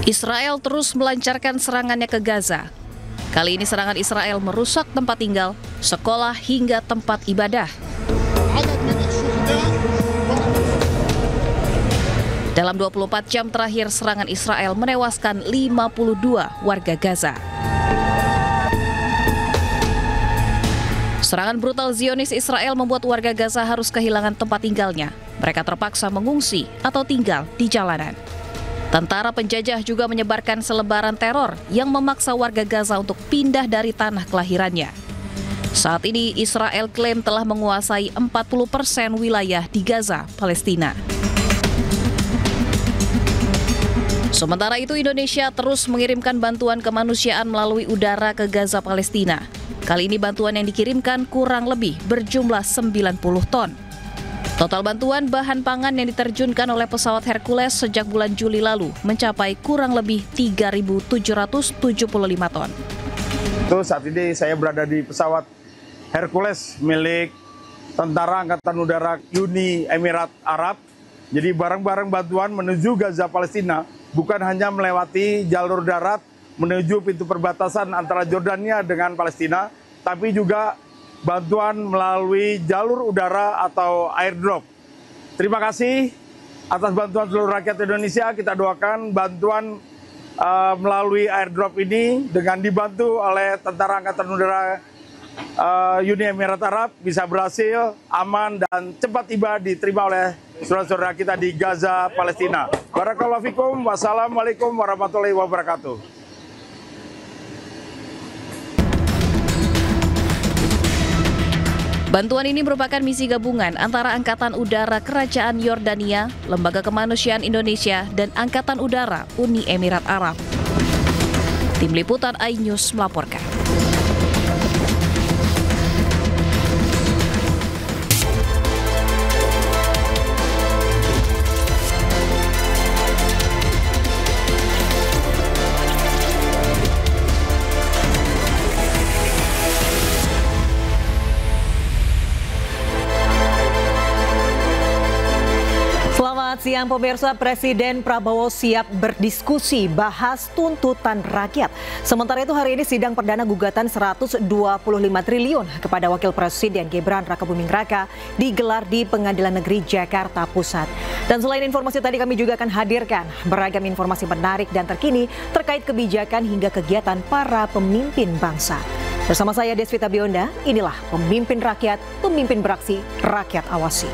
Israel terus melancarkan serangannya ke Gaza. Kali ini serangan Israel merusak tempat tinggal, sekolah hingga tempat ibadah. Dalam 24 jam terakhir, serangan Israel menewaskan 52 warga Gaza. Serangan brutal Zionis Israel membuat warga Gaza harus kehilangan tempat tinggalnya. Mereka terpaksa mengungsi atau tinggal di jalanan. Tentara penjajah juga menyebarkan selebaran teror yang memaksa warga Gaza untuk pindah dari tanah kelahirannya. Saat ini Israel klaim telah menguasai 40% wilayah di Gaza, Palestina. Sementara itu Indonesia terus mengirimkan bantuan kemanusiaan melalui udara ke Gaza, Palestina. Kali ini bantuan yang dikirimkan kurang lebih berjumlah 90 ton. Total bantuan bahan pangan yang diterjunkan oleh pesawat Hercules sejak bulan Juli lalu mencapai kurang lebih 3.775 ton. Saat ini saya berada di pesawat Hercules milik Tentara Angkatan Udara Uni Emirat Arab. Jadi barang-barang bantuan menuju Gaza, Palestina bukan hanya melewati jalur darat menuju pintu perbatasan antara Jordania dengan Palestina, tapi juga bantuan melalui jalur udara atau airdrop. Terima kasih atas bantuan seluruh rakyat Indonesia. Kita doakan bantuan melalui airdrop ini dengan dibantu oleh Tentara Angkatan Udara Uni Emirat Arab bisa berhasil, aman, dan cepat tiba diterima oleh saudara-saudara kita di Gaza, Palestina. Barakallahu fikum, wassalamualaikum warahmatullahi wabarakatuh. Bantuan ini merupakan misi gabungan antara Angkatan Udara Kerajaan Yordania, Lembaga Kemanusiaan Indonesia, dan Angkatan Udara Uni Emirat Arab. Tim Liputan iNews melaporkan. Selamat siang pemirsa, Presiden Prabowo siap berdiskusi bahas tuntutan rakyat. Sementara itu hari ini sidang perdana gugatan 125 triliun kepada Wakil Presiden Gibran Rakabuming Raka digelar di Pengadilan Negeri Jakarta Pusat. Dan selain informasi tadi kami juga akan hadirkan beragam informasi menarik dan terkini terkait kebijakan hingga kegiatan para pemimpin bangsa. Bersama saya Desvita Bionda, inilah Pemimpin Rakyat, Pemimpin Beraksi, Rakyat Awasi.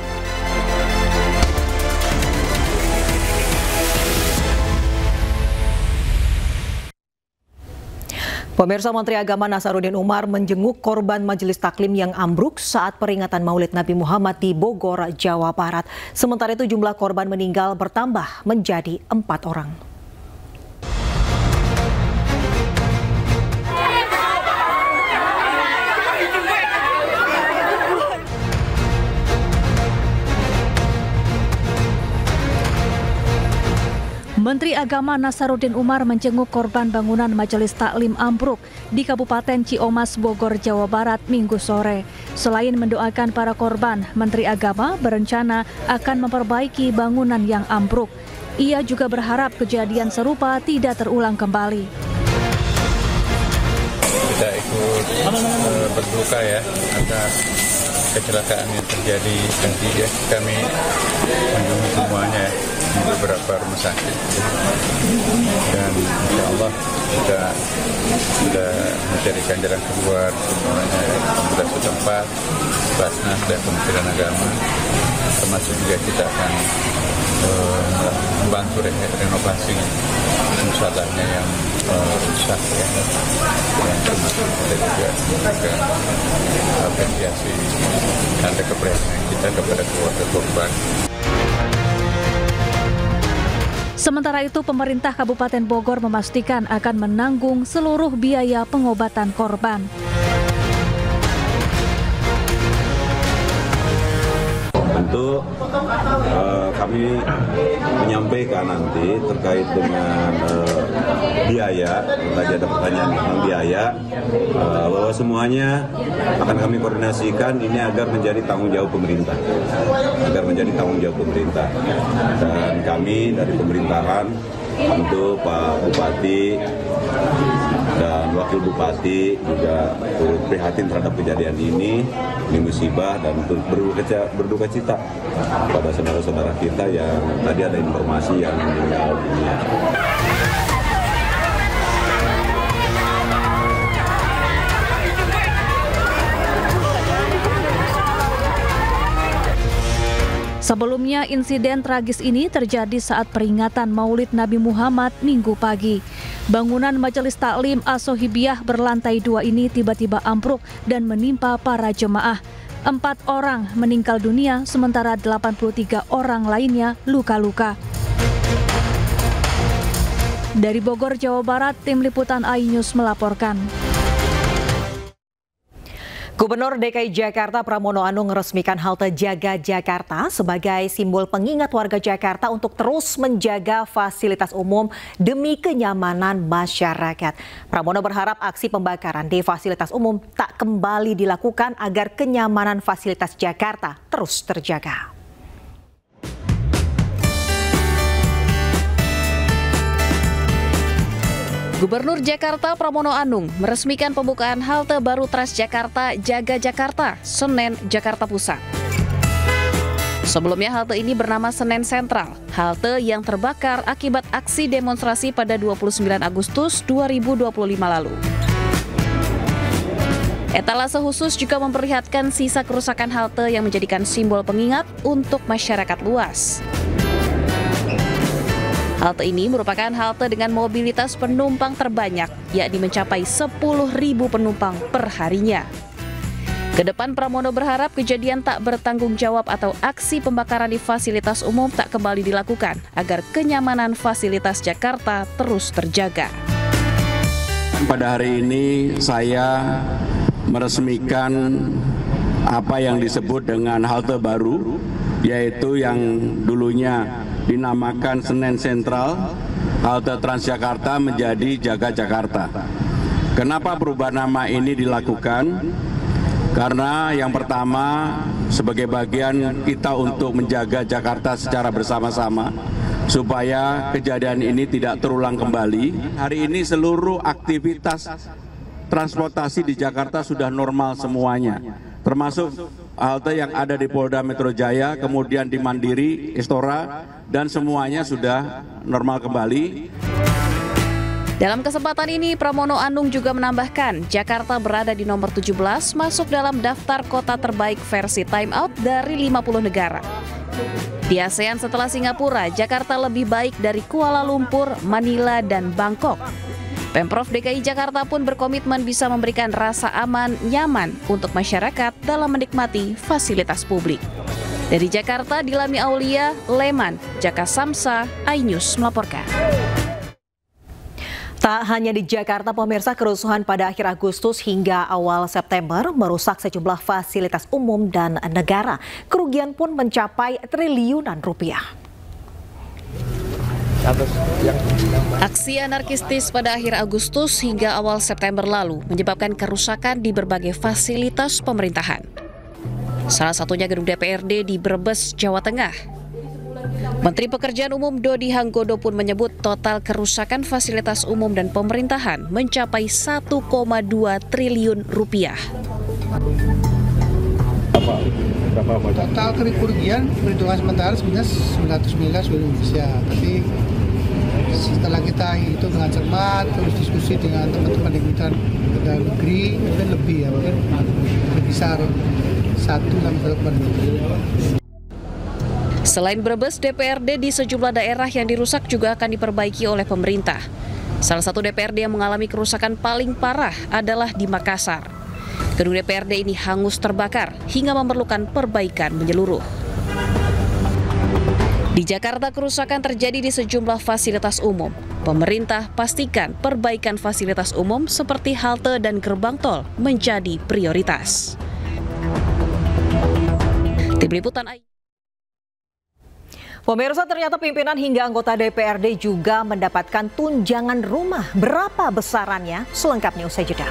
Pemirsa, Menteri Agama Nasaruddin Umar menjenguk korban majelis taklim yang ambruk saat peringatan Maulid Nabi Muhammad di Bogor, Jawa Barat. Sementara itu jumlah korban meninggal bertambah menjadi 4 orang. Menteri Agama Nasaruddin Umar menjenguk korban bangunan Majelis Taklim ambruk di Kabupaten Ciamas, Bogor, Jawa Barat Minggu sore. Selain mendoakan para korban, Menteri Agama berencana akan memperbaiki bangunan yang ambruk. Ia juga berharap kejadian serupa tidak terulang kembali. Kita ikut berduka ya atas kecelakaan yang terjadi, nanti ya kami mengunjungi semuanya di beberapa rumah sakit dan insya Allah kita sudah mencarikan jalan keluar semuanya, pemerintah setempat, Basnas dan Kementerian Agama, termasuk juga kita akan membantu renovasi musallahnya yang rusak ya, dan termasuk kita juga memberikan apresiasi tanda keprihatinan kita kepada keluarga korban. Sementara itu, pemerintah Kabupaten Bogor memastikan akan menanggung seluruh biaya pengobatan korban. Tentu kami menyampaikan nanti terkait dengan biaya, tadi ada pertanyaan tentang biaya, bahwa semuanya akan kami koordinasikan ini agar menjadi tanggung jawab pemerintah, dan kami dari pemerintahan tentu Pak Bupati dan Wakil Bupati juga turut prihatin terhadap kejadian ini musibah, dan berduka cita pada saudara-saudara kita yang tadi ada informasi yang meninggal dunia. Sebelumnya, insiden tragis ini terjadi saat peringatan Maulid Nabi Muhammad Minggu pagi. Bangunan Majelis Taklim As-Sohibiyah berlantai 2 ini tiba-tiba ambruk dan menimpa para jemaah. 4 orang meninggal dunia, sementara 83 orang lainnya luka-luka. Dari Bogor, Jawa Barat, tim liputan iNews melaporkan. Gubernur DKI Jakarta Pramono Anung meresmikan halte Jaga Jakarta sebagai simbol pengingat warga Jakarta untuk terus menjaga fasilitas umum demi kenyamanan masyarakat. Pramono berharap aksi pembakaran di fasilitas umum tak kembali dilakukan agar kenyamanan fasilitas Jakarta terus terjaga. Gubernur Jakarta Pramono Anung meresmikan pembukaan halte baru Transjakarta Jaga Jakarta, Senen, Jakarta Pusat. Sebelumnya halte ini bernama Senen Sentral, halte yang terbakar akibat aksi demonstrasi pada 29 Agustus 2025 lalu. Etalase khusus juga memperlihatkan sisa kerusakan halte yang menjadikan simbol pengingat untuk masyarakat luas. Halte ini merupakan halte dengan mobilitas penumpang terbanyak, yakni mencapai 10.000 penumpang per harinya. Kedepan Pramono berharap kejadian tak bertanggung jawab atau aksi pembakaran di fasilitas umum tak kembali dilakukan, agar kenyamanan fasilitas Jakarta terus terjaga. Pada hari ini saya meresmikan apa yang disebut dengan halte baru, yaitu yang dulunya dinamakan Senen Sentral, halte Transjakarta menjadi Jaga Jakarta. Kenapa perubahan nama ini dilakukan? Karena yang pertama, sebagai bagian kita untuk menjaga Jakarta secara bersama-sama, supaya kejadian ini tidak terulang kembali. Hari ini seluruh aktivitas transportasi di Jakarta sudah normal semuanya, termasuk halte yang ada di Polda Metro Jaya, kemudian di Mandiri, Istora, dan semuanya sudah normal kembali. Dalam kesempatan ini, Pramono Anung juga menambahkan Jakarta berada di nomor 17 masuk dalam daftar kota terbaik versi Time Out dari 50 negara. Di ASEAN setelah Singapura, Jakarta lebih baik dari Kuala Lumpur, Manila, dan Bangkok. Pemprov DKI Jakarta pun berkomitmen bisa memberikan rasa aman, nyaman untuk masyarakat dalam menikmati fasilitas publik. Dari Jakarta, Dilami Aulia, Leman, Jaka Samsa, iNews melaporkan. Tak hanya di Jakarta, pemirsa, kerusuhan pada akhir Agustus hingga awal September merusak sejumlah fasilitas umum dan negara. Kerugian pun mencapai triliunan rupiah. Aksi anarkistis pada akhir Agustus hingga awal September lalu menyebabkan kerusakan di berbagai fasilitas pemerintahan. Salah satunya gedung DPRD di Brebes, Jawa Tengah. Menteri Pekerjaan Umum Dodi Hanggodo pun menyebut total kerusakan fasilitas umum dan pemerintahan mencapai 1,2 triliun rupiah. Total kerugian perhitungan sementara sebenarnya 900 miliar seluruh Indonesia. Tapi setelah kita hitung dengan cermat, terus diskusi dengan teman-teman di Kementerian Dalam Negeri, mungkin lebih ya, mungkin besar 1,8 triliun. Selain Brebes, DPRD di sejumlah daerah yang dirusak juga akan diperbaiki oleh pemerintah. Salah satu DPRD yang mengalami kerusakan paling parah adalah di Makassar. Gedung DPRD ini hangus terbakar hingga memerlukan perbaikan menyeluruh. Di Jakarta, kerusakan terjadi di sejumlah fasilitas umum. Pemerintah pastikan perbaikan fasilitas umum seperti halte dan gerbang tol menjadi prioritas. Tim Liputan Pemirsa, ternyata pimpinan hingga anggota DPRD juga mendapatkan tunjangan rumah. Berapa besarannya? Selengkapnya usai jeda.